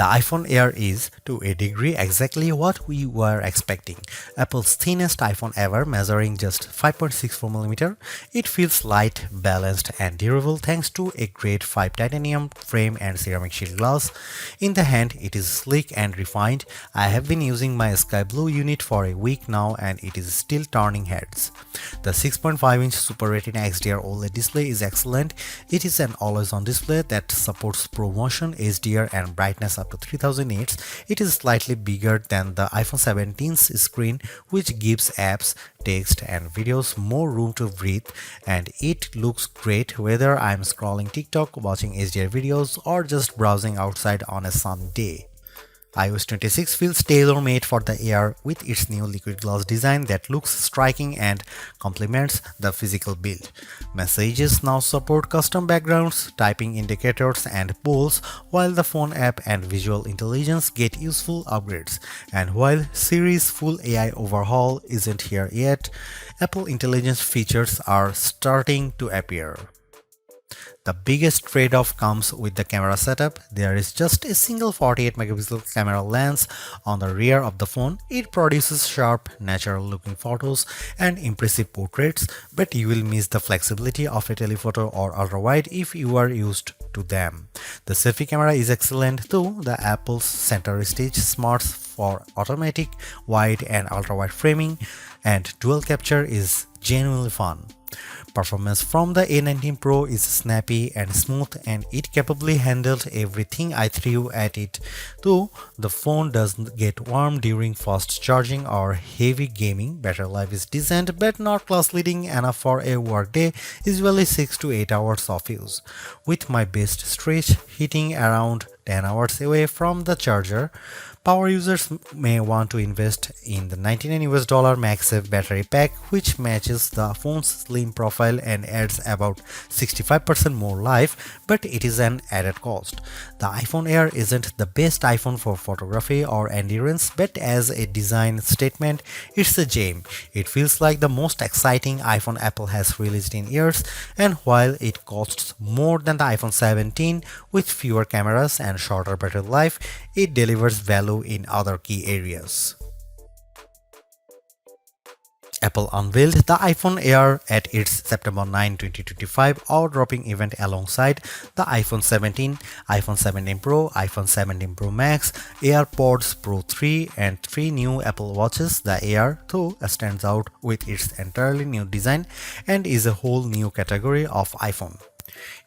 The iPhone Air is, to a degree, exactly what we were expecting. Apple's thinnest iPhone ever, measuring just 5.64mm. It feels light, balanced, and durable thanks to a grade 5 titanium frame and ceramic shield glass. In the hand, it is sleek and refined. I have been using my Sky Blue unit for a week now and it is still turning heads. The 6.5-inch Super Retina XDR OLED display is excellent. It is an always-on display that supports ProMotion, HDR, and brightness up to 3000 nits. It is slightly bigger than the iPhone 17's screen, which gives apps, text, and videos more room to breathe, and it looks great whether I'm scrolling TikTok, watching HDR videos, or just browsing outside on a sunny day. iOS 26 feels tailor-made for the Air with its new liquid glass design that looks striking and complements the physical build. Messages now support custom backgrounds, typing indicators, and polls, while the phone app and visual intelligence get useful upgrades. And while Siri's full AI overhaul isn't here yet, Apple Intelligence features are starting to appear. The biggest trade-off comes with the camera setup. There is just a single 48-megapixel camera lens on the rear of the phone. It produces sharp, natural-looking photos and impressive portraits, but you will miss the flexibility of a telephoto or ultra-wide if you are used to them. The selfie camera is excellent too. The Apple's center stage smarts for automatic, wide, and ultra-wide framing, and dual capture is genuinely fun. Performance from the A19 Pro is snappy and smooth, and it capably handled everything I threw at it. Though the phone doesn't get warm during fast charging or heavy gaming, battery life is decent but not class-leading enough for a workday, usually 6 to 8 hours of use. With my best stretch hitting around 10 hours away from the charger. Power users may want to invest in the $99 MagSafe battery pack, which matches the phone's slim profile and adds about 65% more life, but it is an added cost. The iPhone Air isn't the best iPhone for photography or endurance, but as a design statement, it's a gem. It feels like the most exciting iPhone Apple has released in years, and while it costs more than the iPhone 17 with fewer cameras and shorter battery life, it delivers value in other key areas. Apple unveiled the iPhone Air at its September 9, 2025 awe-dropping event alongside the iPhone 17, iPhone 17 Pro, iPhone 17 Pro Max, AirPods Pro 3, and 3 new Apple Watches. The Air, though, stands out with its entirely new design and is a whole new category of iPhone.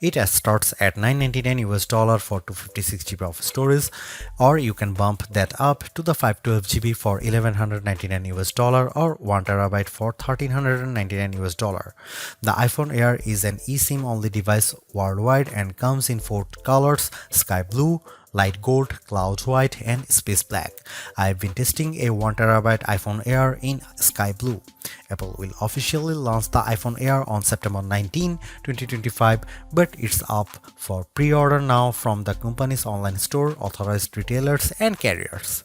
It starts at $999 for 256 GB of storage, or you can bump that up to the 512 GB for $1,199 or 1 TB for $1,399. The iPhone Air is an eSIM only device worldwide and comes in 4 colors: sky blue, light gold, cloud white, and space black. I've been testing a 1 TB iPhone Air in sky blue. Apple will officially launch the iPhone Air on September 19, 2025, but it's up for pre-order now from the company's online store, authorized retailers, and carriers.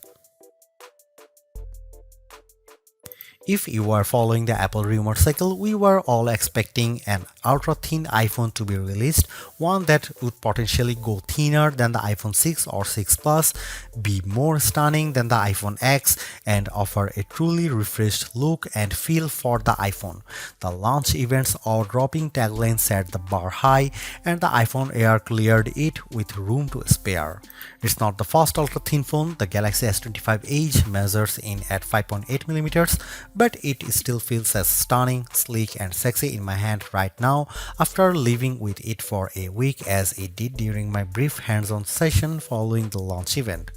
If you are following the Apple rumor cycle, we were all expecting an ultra-thin iPhone to be released, one that would potentially go thinner than the iPhone 6 or 6 Plus, be more stunning than the iPhone X, and offer a truly refreshed look and feel for the iPhone. The launch event's awe-dropping tagline set the bar high, and the iPhone Air cleared it with room to spare. It's not the first ultra-thin phone. The Galaxy S25 Edge measures in at 5.8mm, but it still feels as stunning, sleek, and sexy in my hand right now after living with it for a week as it did during my brief hands-on session following the launch event.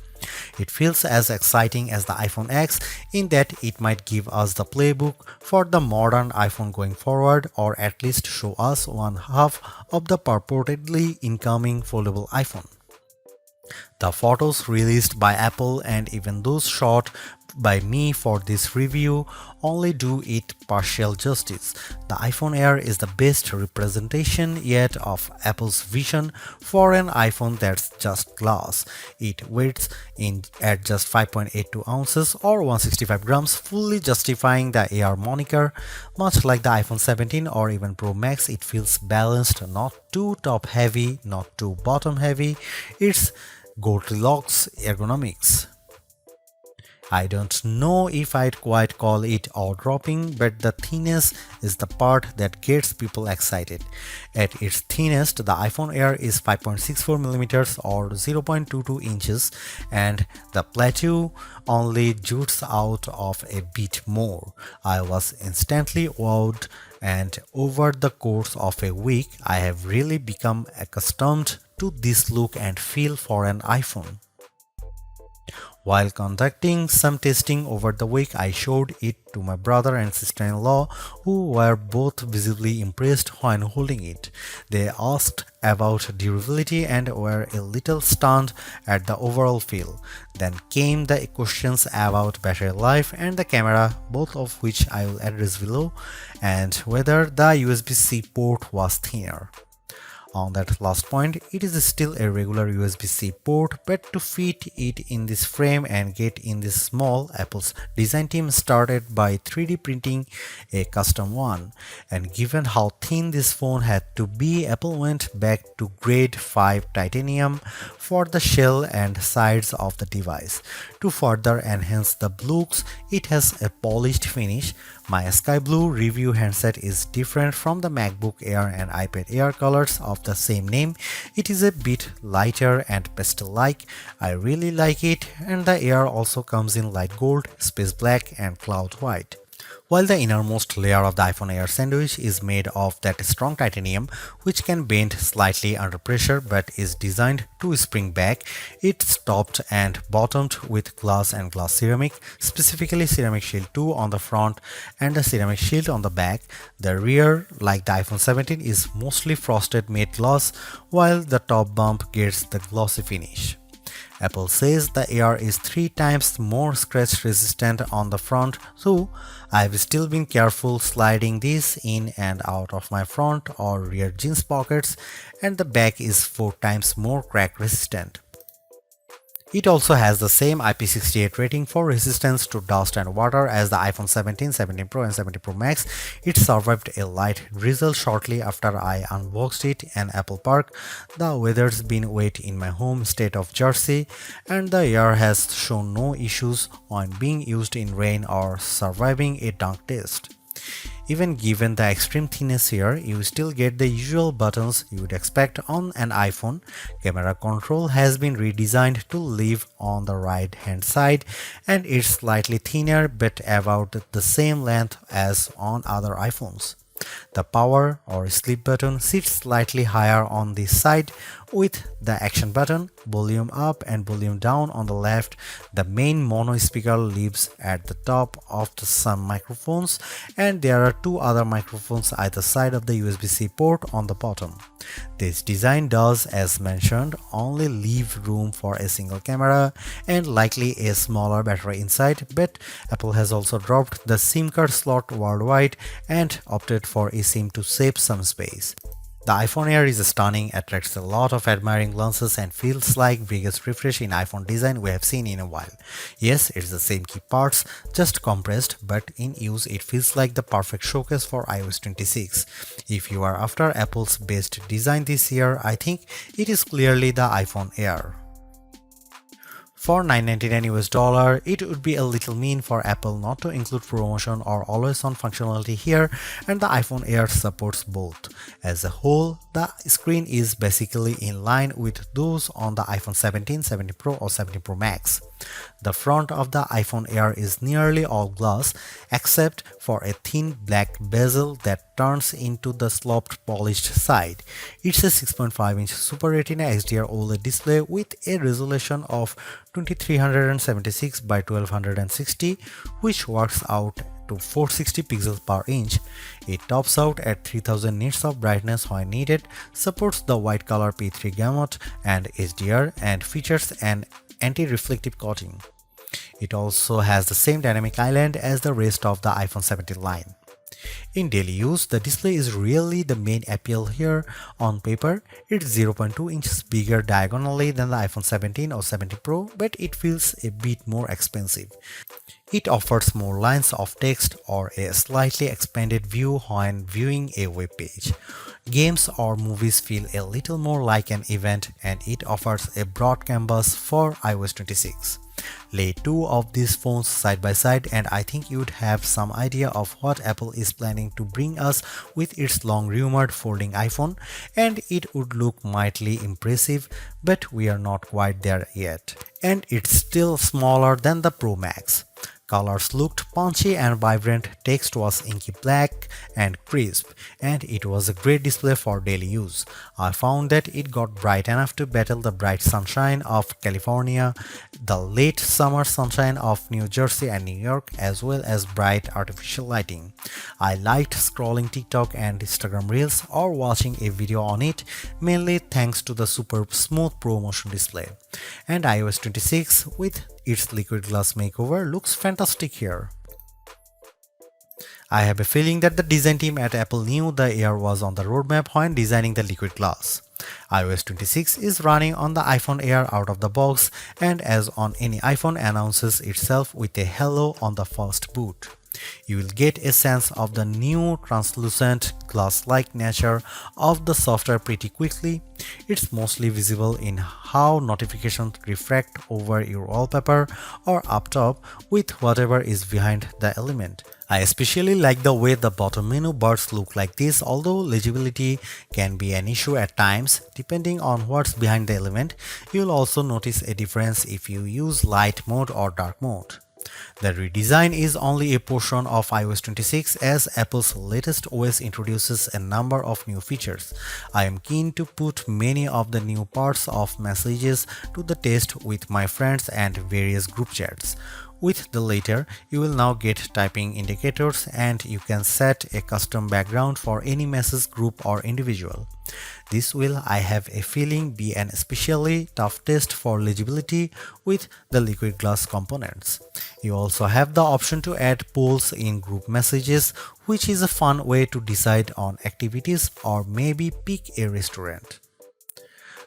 It feels as exciting as the iPhone X in that it might give us the playbook for the modern iPhone going forward, or at least show us one half of the purportedly incoming foldable iPhone. The photos released by Apple and even those shot by me for this review only do it partial justice. The iPhone Air is the best representation yet of Apple's vision for an iPhone that's just glass. It weighs in at just 5.82 ounces or 165 grams, fully justifying the Air moniker. Much like the iPhone 17 or even Pro Max, it feels balanced, not too top heavy, not too bottom heavy. It's Goldilocks ergonomics. I don't know if I'd quite call it eye-dropping, but the thinness is the part that gets people excited. At its thinnest, the iPhone Air is 5.64mm or 0.22 inches, and the plateau only jutes out of a bit more. I was instantly wowed, and over the course of a week, I have really become accustomed to this look and feel for an iPhone. While conducting some testing over the week, I showed it to my brother and sister-in-law, who were both visibly impressed when holding it. They asked about durability and were a little stunned at the overall feel. Then came the questions about battery life and the camera, both of which I will address below, and whether the USB-C port was thinner. On that last point, it is still a regular USB-C port, but to fit it in this frame and get in this small, Apple's design team started by 3D printing a custom one. And given how thin this phone had to be, Apple went back to grade 5 titanium for the shell and sides of the device. To further enhance the looks, it has a polished finish. My Sky Blue review handset is different from the MacBook Air and iPad Air colors of the same name. It is a bit lighter and pastel-like. I really like it, and the Air also comes in light gold, space black and cloud white. While the innermost layer of the iPhone Air sandwich is made of that strong titanium which can bend slightly under pressure but is designed to spring back, it's topped and bottomed with glass and glass ceramic, specifically Ceramic Shield 2 on the front and the Ceramic Shield on the back. The rear, like the iPhone 17, is mostly frosted matte glass, while the top bump gets the glossy finish. Apple says the Air is 3 times more scratch resistant on the front, so I've still been careful sliding this in and out of my front or rear jeans pockets, and the back is 4 times more crack resistant. It also has the same IP68 rating for resistance to dust and water as the iPhone 17, 17 Pro and 17 Pro Max. It survived a light drizzle shortly after I unboxed it in Apple Park. The weather's been wet in my home state of Jersey, and the Air has shown no issues when being used in rain or surviving a dunk test. Even given the extreme thinness here, you still get the usual buttons you would expect on an iPhone. Camera control has been redesigned to live on the right hand side, and it's slightly thinner but about the same length as on other iPhones. The power or sleep button sits slightly higher on this side, with the action button, volume up and volume down on the left. The main mono speaker lives at the top of some microphones, and there are 2 other microphones either side of the USB-C port on the bottom. This design does, as mentioned, only leave room for a single camera and likely a smaller battery inside, but Apple has also dropped the SIM card slot worldwide and opted for eSIM to save some space. The iPhone Air is stunning, attracts a lot of admiring glances, and feels like biggest refresh in iPhone design we have seen in a while. Yes, it's the same key parts, just compressed, but in use it feels like the perfect showcase for iOS 26. If you are after Apple's best design this year, I think it is clearly the iPhone Air. For $999 US, it would be a little mean for Apple not to include promotion or always-on functionality here, and the iPhone Air supports both. As a whole, the screen is basically in line with those on the iPhone 17, 17 Pro or 17 Pro Max. The front of the iPhone Air is nearly all glass, except for a thin black bezel that turns into the sloped polished side. It's a 6.5-inch Super Retina XDR OLED display with a resolution of 2376 by 1260, which works out to 460 pixels per inch. It tops out at 3000 nits of brightness when needed, supports the white color P3 gamut and HDR, and features an anti-reflective coating. It also has the same dynamic island as the rest of the iPhone 17 line. In daily use, the display is really the main appeal here. On paper, it's 0.2 inches bigger diagonally than the iPhone 17 or 17 Pro, but it feels a bit more expensive. It offers more lines of text or a slightly expanded view when viewing a web page. Games or movies feel a little more like an event, and it offers a broad canvas for iOS 26. Lay two of these phones side by side and I think you'd have some idea of what Apple is planning to bring us with its long rumored folding iPhone, and it would look mightily impressive, but we are not quite there yet. And it's still smaller than the Pro Max. Colors looked punchy and vibrant, text was inky black and crisp, and it was a great display for daily use. I found that it got bright enough to battle the bright sunshine of California, the late summer sunshine of New Jersey and New York, as well as bright artificial lighting. I liked scrolling TikTok and Instagram Reels or watching a video on it, mainly thanks to the super smooth Pro Motion display. And iOS 26 with its liquid glass makeover looks fantastic here. I have a feeling that the design team at Apple knew the Air was on the roadmap when designing the liquid glass. iOS 26 is running on the iPhone Air out of the box, and as on any iPhone, announces itself with a hello on the first boot. You will get a sense of the new translucent glass-like nature of the software pretty quickly. It's mostly visible in how notifications refract over your wallpaper or up top with whatever is behind the element. I especially like the way the bottom menu bars look like this, although legibility can be an issue at times depending on what's behind the element. You'll also notice a difference if you use light mode or dark mode. The redesign is only a portion of iOS 26 as Apple's latest OS introduces a number of new features. I am keen to put many of the new parts of messages to the test with my friends and various group chats. With the latter, you will now get typing indicators and you can set a custom background for any message group or individual. This will, I have a feeling, be an especially tough test for legibility with the liquid glass components. You also have the option to add polls in group messages, which is a fun way to decide on activities or maybe pick a restaurant.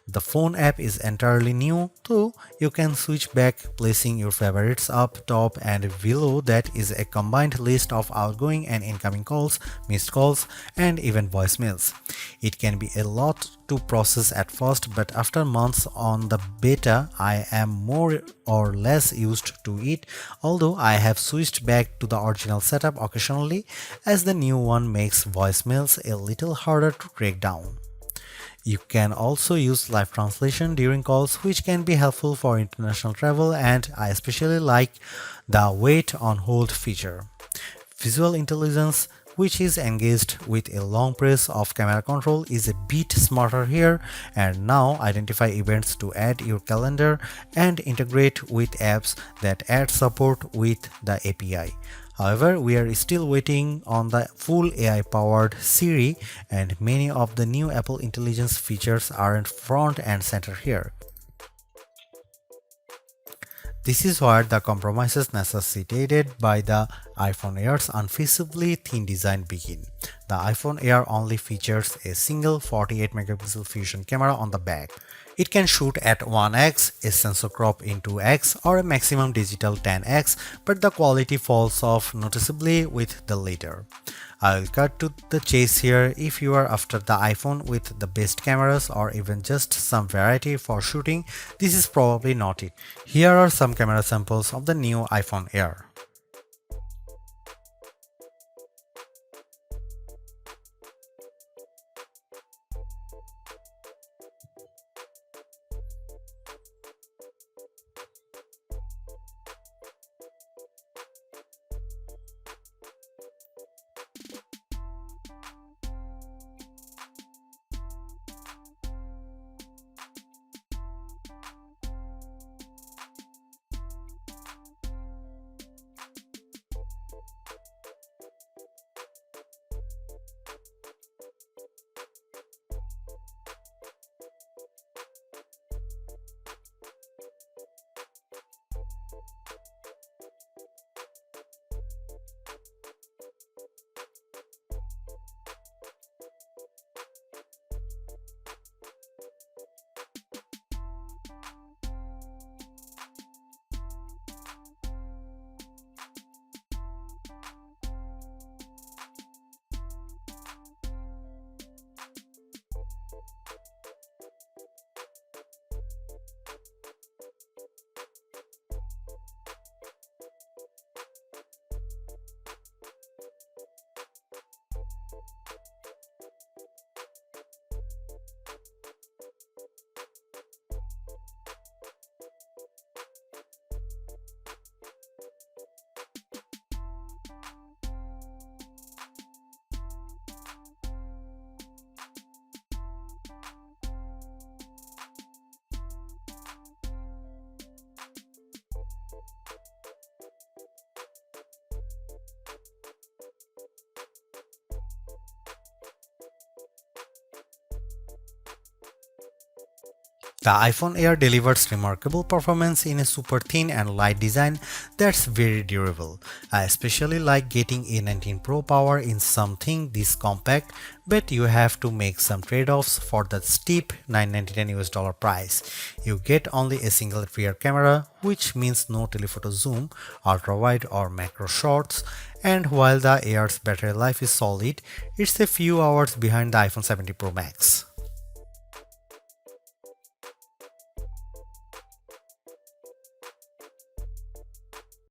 The phone app is entirely new, though you can switch back, placing your favorites up top, and below that is a combined list of outgoing and incoming calls, missed calls, and even voicemails. It can be a lot to process at first, but after months on the beta, I am more or less used to it, although I have switched back to the original setup occasionally as the new one makes voicemails a little harder to track down. You can also use live translation during calls, which can be helpful for international travel, and I especially like the wait on hold feature. Visual intelligence, which is engaged with a long press of camera control, is a bit smarter here and now identify events to add your calendar and integrate with apps that add support with the API. However, we are still waiting on the full AI-powered Siri, and many of the new Apple Intelligence features aren't front and center here. This is where the compromises necessitated by the iPhone Air's unfeasibly thin design begin. The iPhone Air only features a single 48 megapixel fusion camera on the back. It can shoot at 1x, a sensor crop in 2x, or a maximum digital 10x, but the quality falls off noticeably with the latter. I'll cut to the chase here. If you are after the iPhone with the best cameras or even just some variety for shooting, this is probably not it. Here are some camera samples of the new iPhone Air. The iPhone Air delivers remarkable performance in a super thin and light design that's very durable. I especially like getting A19 Pro power in something this compact, but you have to make some trade-offs for that steep $999 price. You get only a single rear camera, which means no telephoto zoom, ultra-wide or macro shots, and while the Air's battery life is solid, it's a few hours behind the iPhone 70 Pro Max.